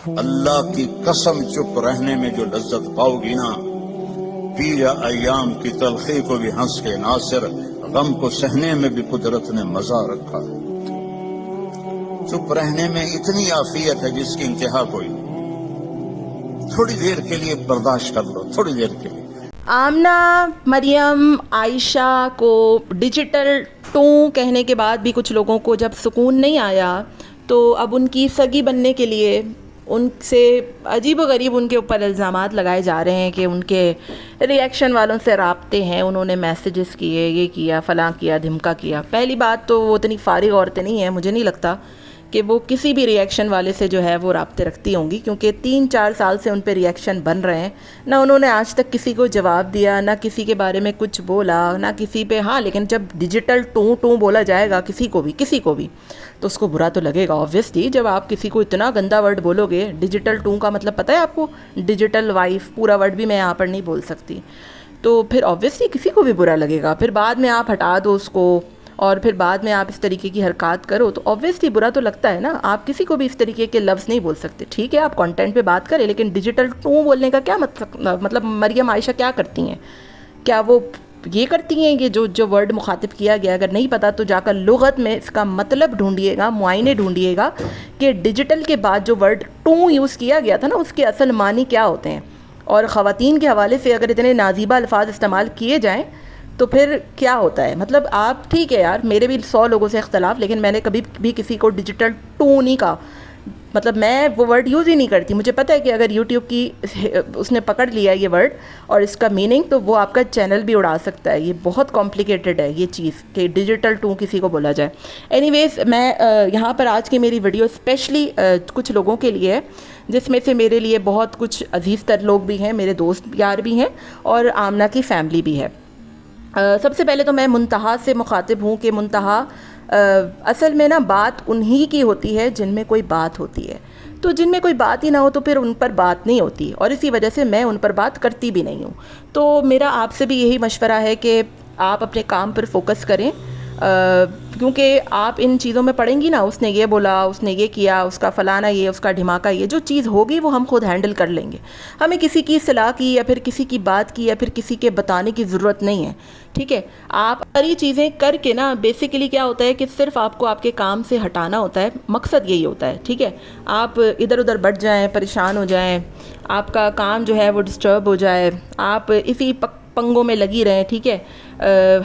اللہ کی قسم چپ رہنے میں جو لذت پاؤ گی نا، پیر ایام کی تلخی کو بھی ہنس کے ناصر، غم کو سہنے میں بھی قدرت نے مزہ رکھا ہے۔ چپ رہنے میں اتنی عافیت ہے جس کی انتہا کوئی نہیں۔ تھوڑی دیر کے لیے برداشت کر لو، تھوڑی دیر کے لیے۔ آمنہ، مریم، عائشہ کو ڈیجیٹل ٹوں کہنے کے بعد بھی کچھ لوگوں کو جب سکون نہیں آیا تو اب ان کی سگی بننے کے لیے ان سے عجیب و غریب ان کے اوپر الزامات لگائے جا رہے ہیں کہ ان کے ری ایکشن والوں سے رابطے ہیں، انہوں نے میسیجز کیے، یہ کیا، فلاں کیا، دھمکا کیا۔ پہلی بات تو وہ اتنی فارغ عورتیں نہیں ہیں، مجھے نہیں لگتا کہ وہ کسی بھی ری ایکشن والے سے جو ہے وہ رابطے رکھتی ہوں گی، کیونکہ 3-4 سال سے ان پہ ری ایکشن بن رہے ہیں۔ نہ انہوں نے آج تک کسی کو جواب دیا، نہ کسی کے بارے میں کچھ بولا، نہ کسی پہ ہاں، لیکن جب ڈیجیٹل ٹوں بولا جائے گا کسی کو بھی تو اس کو برا تو لگے گا آبویسلی۔ جب آپ کسی کو اتنا گندا ورڈ بولو گے، ڈیجیٹل ٹوں کا مطلب پتہ ہے آپ کو؟ ڈیجیٹل وائف، پورا ورڈ بھی میں یہاں پر نہیں بول سکتی، تو پھر آبویسلی کسی کو بھی برا لگے گا۔ پھر بعد میں آپ ہٹا دو اس کو اور پھر بعد میں آپ اس طریقے کی حرکات کرو تو آبویسلی برا تو لگتا ہے نا۔ آپ کسی کو بھی اس طریقے کے لفظ نہیں بول سکتے، ٹھیک ہے آپ کانٹینٹ پہ بات کریں، لیکن ڈیجیٹل ٹوں بولنے کا کیا مطلب مریم عائشہ کیا کرتی ہیں؟ کیا وہ یہ کرتی ہیں کہ جو ورڈ مخاطب کیا گیا، اگر نہیں پتا تو جا کر لغت میں اس کا مطلب ڈھونڈیے گا، معائنے ڈھونڈیے گا کہ ڈیجیٹل کے بعد جو ورڈ ٹوں یوز کیا گیا تھا نا، اس کے اصل معنی کیا ہوتے ہیں۔ اور خواتین کے حوالے سے اگر اتنے نازیبہ الفاظ استعمال کیے جائیں تو پھر کیا ہوتا ہے؟ مطلب آپ ٹھیک ہے یار، میرے بھی 100 لوگوں سے اختلاف، لیکن میں نے کبھی بھی کسی کو ڈیجیٹل ٹوں نہیں کہا، مطلب میں وہ ورڈ یوز ہی نہیں کرتی۔ مجھے پتہ ہے کہ اگر یوٹیوب کی اس نے پکڑ لیا یہ ورڈ اور اس کا میننگ تو وہ آپ کا چینل بھی اڑا سکتا ہے۔ یہ بہت کمپلیکیٹڈ ہے یہ چیز کہ ڈیجیٹل ٹوں کسی کو بولا جائے۔ اینی ویز، میں یہاں پر آج کی میری ویڈیو اسپیشلی کچھ لوگوں کے لیے ہے، جس میں سے میرے لیے بہت کچھ عزیز تر لوگ بھی ہیں، میرے دوست یار بھی ہیں اور آمنہ کی فیملی بھی ہے۔ سب سے پہلے تو میں منتہا سے مخاطب ہوں کہ منتہا اصل میں نا بات انہی کی ہوتی ہے جن میں کوئی بات ہوتی ہے، تو جن میں کوئی بات ہی نہ ہو تو پھر ان پر بات نہیں ہوتی، اور اسی وجہ سے میں ان پر بات کرتی بھی نہیں ہوں۔ تو میرا آپ سے بھی یہی مشورہ ہے کہ آپ اپنے کام پر فوکس کریں، کیونکہ آپ ان چیزوں میں پڑیں گی نا، اس نے یہ بولا، اس نے یہ کیا، اس کا فلانا یہ، اس کا ڈھماکہ یہ، جو چیز ہوگی وہ ہم خود ہینڈل کر لیں گے۔ ہمیں کسی کی صلاح کی یا پھر کسی کی بات کی یا پھر کسی کے بتانے کی ضرورت نہیں ہے، ٹھیک ہے؟ آپ ساری چیزیں کر کے نا، بیسیکلی کیا ہوتا ہے کہ صرف آپ کو آپ کے کام سے ہٹانا ہوتا ہے، مقصد یہی ہوتا ہے، ٹھیک ہے؟ آپ ادھر ادھر بٹ جائیں، پریشان ہو جائیں، آپ کا کام جو ہے وہ ڈسٹرب ہو جائے، آپ اسی پنگوں میں لگی رہیں، ٹھیک ہے؟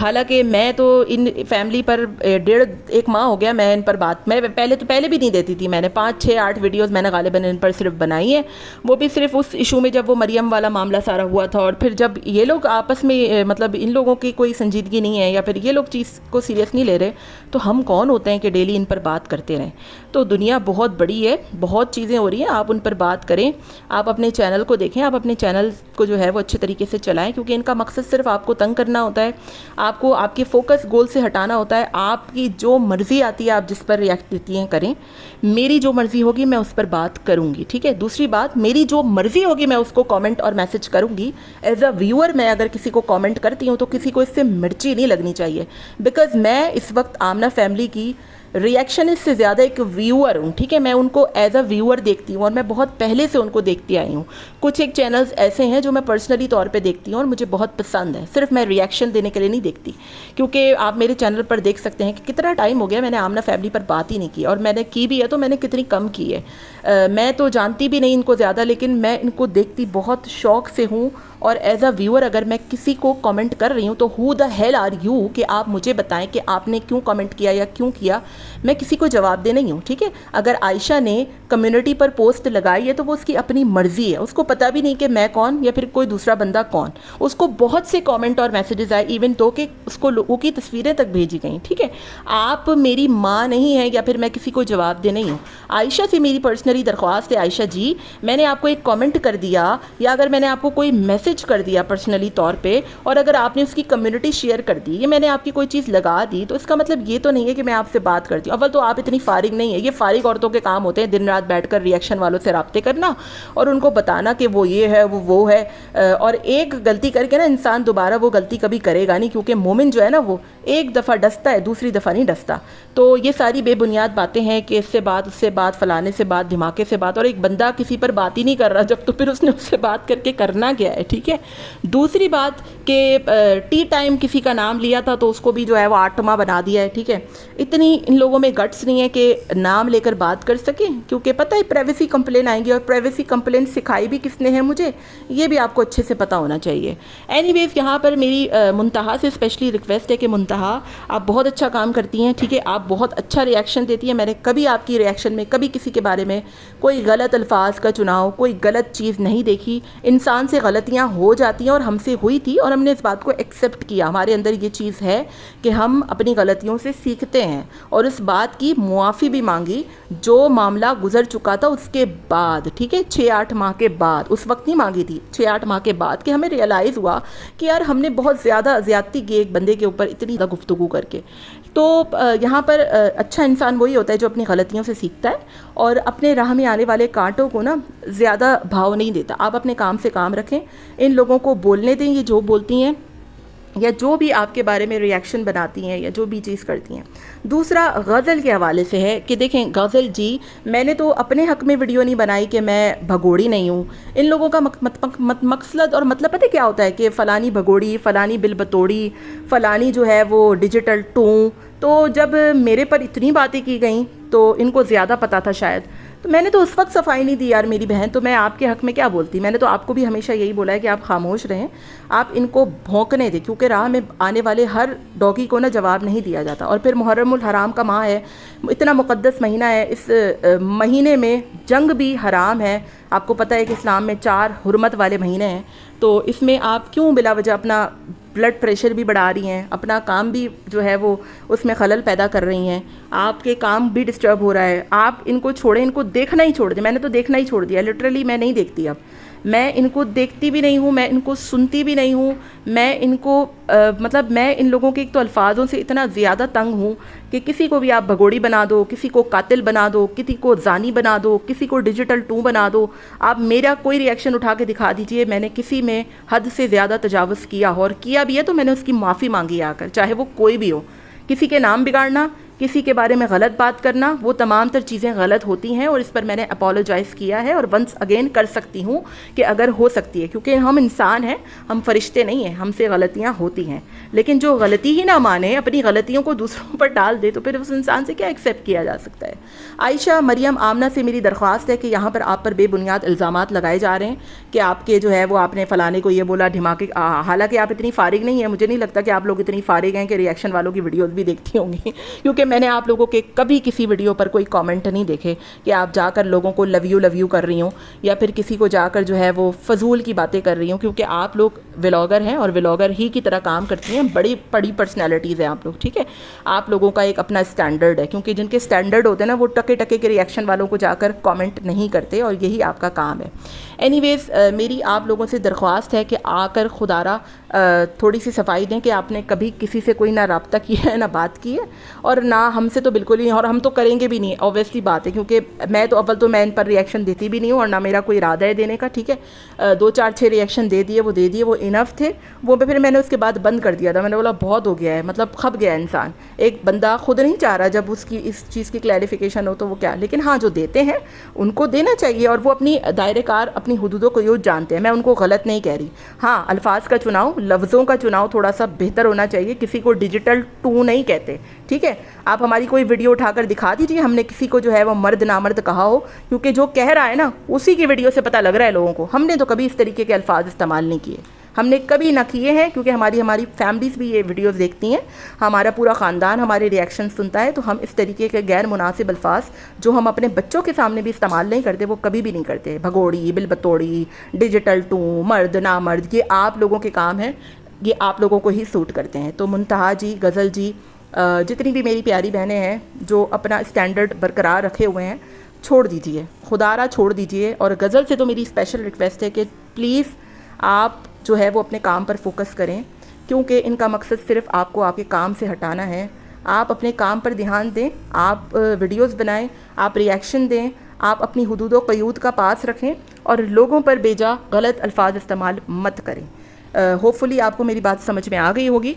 حالانکہ میں تو ان فیملی پر 1.5 ماہ ہو گیا میں ان پر بات، میں پہلے بھی نہیں دیتی تھی، میں نے 5-6-8 ویڈیوز میں نے غالباً ان پر صرف بنائی ہیں، وہ بھی صرف اس ایشو میں جب وہ مریم والا معاملہ سارا ہوا تھا، اور پھر جب یہ لوگ آپس میں مطلب ان لوگوں کی کوئی سنجیدگی نہیں ہے یا پھر یہ لوگ چیز کو سیریس نہیں لے رہے، تو ہم کون ہوتے ہیں کہ ڈیلی ان پر بات کرتے رہیں؟ تو دنیا بہت بڑی ہے، بہت چیزیں ہو رہی ہیں، آپ ان پر بات کریں، آپ اپنے چینل کو دیکھیں، آپ اپنے چینل کو جو ہے وہ اچھے طریقے سے چلائیں، کیونکہ ان کا مقصد صرف آپ کو تنگ کرنا ہوتا ہے، آپ کو آپ کے فوکس گول سے ہٹانا ہوتا ہے۔ آپ کی جو مرضی آتی ہے آپ جس پر ریئیکٹ دیتی ہیں کریں، میری جو مرضی ہوگی میں اس پر بات کروں گی، ٹھیک ہے؟ دوسری بات، میری جو مرضی ہوگی میں اس کو کامنٹ اور میسج کروں گی۔ ایز اے ویور میں اگر کسی کو کامنٹ کرتی ہوں تو کسی کو اس سے مرچی نہیں لگنی چاہیے، بیکاز میں اس وقت آمنہ فیملی کی ری ایکشنسٹ سے زیادہ ایک ویور ہوں، ٹھیک ہے؟ میں ان کو ایز اے ویور دیکھتی ہوں اور میں بہت پہلے سے ان کو دیکھتی آئی ہوں۔ کچھ ایک چینلز ایسے ہیں جو میں پرسنلی طور پہ دیکھتی ہوں اور مجھے بہت پسند ہے، صرف میں ری ایکشن دینے کے لیے نہیں دیکھتی، کیونکہ آپ میرے چینل پر دیکھ سکتے ہیں کہ کتنا ٹائم ہو گیا میں نے آمنہ فیملی پر بات ہی نہیں کی، اور میں نے کی بھی ہے تو میں نے کتنی کم کی ہے۔ میں تو جانتی بھی نہیں ان کو زیادہ، لیکن میں ان کو دیکھتی بہت شوق سے ہوں، اور ایز اے ویور اگر میں کسی کو کامنٹ کر رہی ہوں تو ہو دا ہیل آر یو، کہ آپ مجھے بتائیں کہ آپ نے کیوں کامنٹ کیا یا کیوں کیا، میں کسی کو جواب دے نہیں ہوں، ٹھیک ہے؟ اگر عائشہ نے کمیونٹی پر پوسٹ لگائی ہے تو وہ اس کی اپنی مرضی ہے، اس کو پتہ بھی نہیں کہ میں کون یا پھر کوئی دوسرا بندہ کون، اس کو بہت سے کامنٹ اور میسیجز آئے، ایون تو کہ اس کو لوگوں کی تصویریں تک بھیجی گئیں، ٹھیک ہے؟ آپ میری ماں نہیں ہے یا پھر میں کسی کو جواب دے نہیں ہوں۔ عائشہ سے میری پرسنلی درخواست ہے، عائشہ جی میں نے آپ کو ایک کامنٹ کر دیا یا اگر میں نے آپ کو کوئی میسیج میسج کر دیا پرسنلی طور پہ اور اگر آپ نے اس کی کمیونٹی شیئر کر دی، یہ میں نے آپ کی کوئی چیز لگا دی، تو اس کا مطلب یہ تو نہیں ہے کہ میں آپ سے بات کرتی ہوں. اول تو آپ اتنی فارغ نہیں ہے، یہ فارغ عورتوں کے کام ہوتے ہیں دن رات بیٹھ کر ریئیکشن والوں سے رابطے کرنا اور ان کو بتانا کہ وہ یہ ہے وہ ہے. اور ایک غلطی کر کے نا انسان دوبارہ وہ غلطی کبھی کرے گا نہیں، کیونکہ مومن جو ہے نا وہ ایک دفعہ ڈستا ہے، دوسری دفعہ نہیں ڈستا. تو یہ ساری بے بنیاد باتیں ہیں کہ اس سے بات، اس سے بات، فلانے سے بات، دھماکے سے بات، اور ایک بندہ کسی پر بات ہی نہیں کر رہا جب، تو پھر اس نے اس سے بات کر کے کرنا کیا ہے. ٹھیک ہے. دوسری بات کہ ٹی ٹائم کسی کا نام لیا تھا تو اس کو بھی جو ہے وہ آٹما بنا دیا ہے. ٹھیک ہے. اتنی ان لوگوں میں گٹس نہیں ہے کہ نام لے کر بات کر سکیں، کیونکہ پتہ ہے پرائیویسی کمپلین آئیں گی، اور پرائیویسی کمپلین سکھائی بھی کس نے ہے مجھے، یہ بھی آپ کو اچھے سے پتہ ہونا چاہیے. اینی ویز یہاں پر میری منتہا سے اسپیشلی ریکویسٹ ہے کہ منتہا آپ بہت اچھا کام کرتی ہیں. ٹھیک ہے. آپ بہت اچھا ریئیکشن دیتی ہیں. میں نے کبھی آپ کی ریئیکشن میں کبھی کسی کے بارے میں کوئی غلط الفاظ کا چناؤ، کوئی غلط چیز نہیں دیکھی. انسان سے غلطیاں ہو جاتی ہیں اور ہم سے ہوئی تھی، اور ہم نے اس بات کو ایکسیپٹ کیا. ہمارے اندر یہ چیز ہے کہ ہم اپنی غلطیوں سے سیکھتے ہیں، اور اس بات کی معافی بھی مانگی جو معاملہ گزر چکا تھا اس کے بعد. ٹھیک ہے. 6-8 ماہ کے بعد، اس وقت نہیں مانگی تھی، 6-8 ماہ کے بعد کہ ہمیں ریئلائز ہوا کہ یار ہم نے بہت زیادہ زیادتی کی ایک بندے کے اوپر اتنی زیادہ گفتگو کر کے. تو یہاں پر اچھا انسان وہی ہوتا ہے جو اپنی غلطیوں سے سیکھتا ہے اور اپنے راہ میں آنے والے کانٹوں کو نا زیادہ بھاؤ نہیں دیتا. آپ اپنے کام سے کام رکھیں، ان لوگوں کو بولنے دیں یہ جو بولتی ہیں یا جو بھی آپ کے بارے میں ریئیکشن بناتی ہیں یا جو بھی چیز کرتی ہیں. دوسرا غزل کے حوالے سے ہے کہ دیکھیں غزل جی، میں نے تو اپنے حق میں ویڈیو نہیں بنائی کہ میں بھگوڑی نہیں ہوں. ان لوگوں کا مقصد اور مطلب پتہ کیا ہوتا ہے کہ فلانی بھگوڑی، فلانی بل بتوڑی، فلانی جو ہے وہ ڈیجیٹل ٹوں. تو جب میرے پر اتنی باتیں کی گئیں تو ان کو زیادہ پتہ تھا شاید، تو میں نے تو اس وقت صفائی نہیں دی یار میری بہن. تو میں آپ کے حق میں کیا بولتی؟ میں نے تو آپ کو بھی ہمیشہ یہی بولا ہے کہ آپ خاموش رہیں، آپ ان کو بھونکنے دیں، کیونکہ راہ میں آنے والے ہر ڈوگی کو نا جواب نہیں دیا جاتا. اور پھر محرم الحرام کا ماہ ہے، اتنا مقدس مہینہ ہے. اس مہینے میں جنگ بھی حرام ہے. آپ کو پتہ ہے کہ اسلام میں 4 حرمت والے مہینے ہیں. تو اس میں آپ کیوں بلا وجہ اپنا بلڈ پریشر بھی بڑھا رہی ہیں، اپنا کام بھی جو ہے وہ اس میں خلل پیدا کر رہی ہیں، آپ کے کام بھی ڈسٹرب ہو رہا ہے. آپ ان کو چھوڑیں، ان کو دیکھنا ہی چھوڑ دیں. میں نے تو دیکھنا ہی چھوڑ دیا لٹرلی. میں نہیں دیکھتی اب، میں ان کو دیکھتی بھی نہیں ہوں، میں ان کو سنتی بھی نہیں ہوں. میں ان کو مطلب میں ان لوگوں کے ایک تو الفاظوں سے اتنا زیادہ تنگ ہوں کہ کسی کو بھی آپ بھگوڑی بنا دو، کسی کو قاتل بنا دو، کسی کو زانی بنا دو، کسی کو ڈیجیٹل ٹوں بنا دو. آپ میرا کوئی ریئیکشن اٹھا کے دکھا دیجئے میں نے کسی میں حد سے زیادہ تجاوز کیا ہو، اور کیا بھی ہے تو میں نے اس کی معافی مانگی آ کر، چاہے وہ کوئی بھی ہو. کسی کے نام بگاڑنا، کسی کے بارے میں غلط بات کرنا، وہ تمام تر چیزیں غلط ہوتی ہیں، اور اس پر میں نے اپولوجائز کیا ہے اور ونس اگین کر سکتی ہوں کہ اگر ہو سکتی ہے، کیونکہ ہم انسان ہیں، ہم فرشتے نہیں ہیں، ہم سے غلطیاں ہوتی ہیں. لیکن جو غلطی ہی نہ مانے، اپنی غلطیوں کو دوسروں پر ڈال دے، تو پھر اس انسان سے کیا ایکسیپٹ کیا جا سکتا ہے. عائشہ، مریم، آمنہ سے میری درخواست ہے کہ یہاں پر آپ پر بے بنیاد الزامات لگائے جا رہے ہیں کہ آپ کے جو ہے وہ آپ نے فلانے کو یہ بولا، دھماکے. حالانکہ آپ اتنی فارغ نہیں ہیں، مجھے نہیں لگتا کہ آپ لوگ اتنی فارغ ہیں کہ ریئیکشن والوں کی ویڈیوز بھی دیکھتی ہوں گی، کیونکہ میں نے آپ لوگوں کے کبھی کسی ویڈیو پر کوئی کامنٹ نہیں دیکھے کہ آپ جا کر لوگوں کو لو یو کر رہی ہوں، یا پھر کسی کو جا کر جو ہے وہ فضول کی باتیں کر رہی ہوں. کیونکہ آپ لوگ ولاگر ہیں اور ولاگر ہی کی طرح کام کرتی ہیں، بڑی بڑی پرسنالٹیز ہیں آپ لوگ. ٹھیک ہے. آپ لوگوں کا ایک اپنا اسٹینڈرڈ ہے، کیونکہ جن کے اسٹینڈرڈ ہوتے ہیں نا وہ ٹکے ٹکے کے ریئیکشن والوں کو جا کر کامنٹ نہیں کرتے، اور یہی آپ کا کام ہے. اینی ویز میری آپ لوگوں سے درخواست ہے کہ آ کر خدا را تھوڑی سی صفائی دیں کہ آپ نے کبھی کسی سے کوئی نہ رابطہ کیا ہے، نہ بات کی ہے، اور نہ ہم سے تو بالکل ہی، اور ہم تو کریں گے بھی نہیں. اوبویسلی بات ہے، کیونکہ میں تو اول تو میں ان پر ریئیکشن دیتی بھی نہیں ہوں، اور نہ میرا کوئی ارادہ ہے دینے کا. ٹھیک ہے. 2-4-6 ریئیکشن دے دیے، وہ انف تھے. وہ پھر میں نے اس کے بعد بند کر دیا تھا. میں نے بولا بہت ہو گیا ہے، مطلب کھپ گیا انسان. ایک بندہ خود نہیں چاہ رہا جب اس کی اس چیز کی کلیریفیکیشن ہو تو وہ کیا. لیکن ہاں جو دیتے ہیں ان کو دینا چاہیے، اور وہ اپنی دائرے کار، اپنی حدودوں کو یوں جانتے ہیں. میں ان کو غلط نہیں کہہ رہی. ہاں الفاظ کا چناؤ، لفظوں کا چناؤ تھوڑا سا بہتر ہونا چاہیے. کسی کو ڈیجیٹل ٹوں نہیں کہتے. ٹھیک ہے. آپ ہماری کوئی ویڈیو اٹھا کر دکھا دیجیے ہم نے کسی کو جو ہے وہ مرد نامرد کہا ہو، کیونکہ جو کہہ رہا ہے نا اسی کی ویڈیو سے پتہ لگ رہا ہے لوگوں کو. ہم نے تو کبھی اس طریقے کے الفاظ استعمال نہیں کیے، ہم نے کبھی نہ کیے ہیں، کیونکہ ہماری فیملیز بھی یہ ویڈیوز دیکھتی ہیں، ہمارا پورا خاندان ہمارے ریئیکشن سنتا ہے. تو ہم اس طریقے کے غیر مناسب الفاظ جو ہم اپنے بچوں کے سامنے بھی استعمال نہیں کرتے، وہ کبھی بھی نہیں کرتے. بھگوڑی، بل بتوڑی، ڈیجیٹل ٹوں، مرد نامرد، یہ آپ لوگوں کے کام ہیں، یہ آپ لوگوں کو ہی سوٹ کرتے ہیں. تو منتہا جی، غزل جی، جتنی بھی میری پیاری بہنیں ہیں جو اپنا اسٹینڈرڈ برقرار رکھے ہوئے ہیں، چھوڑ دیجئے، خدا را چھوڑ دیجئے. اور غزل سے تو میری اسپیشل ریکویسٹ ہے کہ پلیز آپ جو ہے وہ اپنے کام پر فوکس کریں، کیونکہ ان کا مقصد صرف آپ کو آپ کے کام سے ہٹانا ہے۔ آپ اپنے کام پر دھیان دیں، آپ ویڈیوز بنائیں، آپ ریئیکشن دیں، آپ اپنی حدود و قیود کا پاس رکھیں اور لوگوں پر بیجا غلط الفاظ استعمال مت کریں۔ ہوپ فلی آپ کو میری بات سمجھ میں آ گئی ہوگی،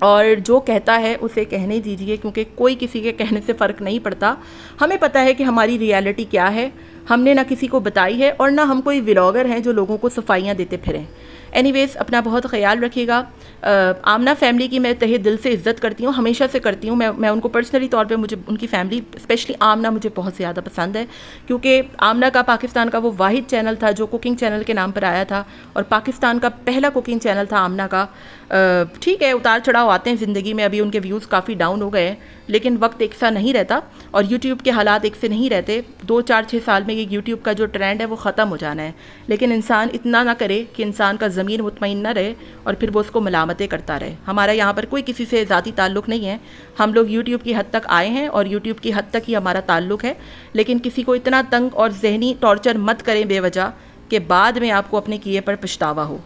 اور جو کہتا ہے اسے کہنے دیجئے، کیونکہ کوئی کسی کے کہنے سے فرق نہیں پڑتا۔ ہمیں پتہ ہے کہ ہماری ریالٹی کیا ہے، ہم نے نہ کسی کو بتائی ہے اور نہ ہم کوئی ولاگر ہیں جو لوگوں کو صفائیاں دیتے پھریں۔ اینی ویز اپنا بہت خیال رکھیے گا۔ آمنہ فیملی کی میں تہہ دل سے عزت کرتی ہوں، ہمیشہ سے کرتی ہوں۔ میں ان کو پرسنلی طور پہ، مجھے ان کی فیملی اسپیشلی آمنہ مجھے بہت زیادہ پسند ہے، کیونکہ آمنہ کا پاکستان کا وہ واحد چینل تھا جو کوکنگ چینل کے نام پر آیا تھا، اور پاکستان کا پہلا کوکنگ چینل تھا آمنہ کا۔ ٹھیک ہے، اتار چڑھاؤ آتے ہیں زندگی میں، ابھی ان کے ویوز کافی ڈاؤن ہو گئے ہیں، لیکن وقت ایک سا نہیں رہتا اور یوٹیوب کے حالات ایک سے نہیں رہتے۔ 2-4-6 سال میں یہ یوٹیوب کا جو ٹرینڈ ہے وہ ختم ہو جانا ہے، لیکن انسان اتنا نہ کرے کہ انسان کا ضمیر مطمئن نہ رہے اور پھر وہ اس کو ملامتیں کرتا رہے۔ ہمارا یہاں پر کوئی کسی سے ذاتی تعلق نہیں ہے، ہم لوگ یوٹیوب کی حد تک آئے ہیں اور یوٹیوب کی حد تک ہی ہمارا تعلق ہے، لیکن کسی کو اتنا تنگ اور ذہنی ٹارچر مت کریں بے وجہ کہ بعد میں آپ کو اپنے کیے پر پچھتاوا ہو۔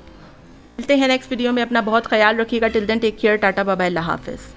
ملتے ہیں نیکسٹ ویڈیو میں، اپنا بہت خیال رکھیے گا۔ Till then take care, tata bye bye, اللہ حافظ۔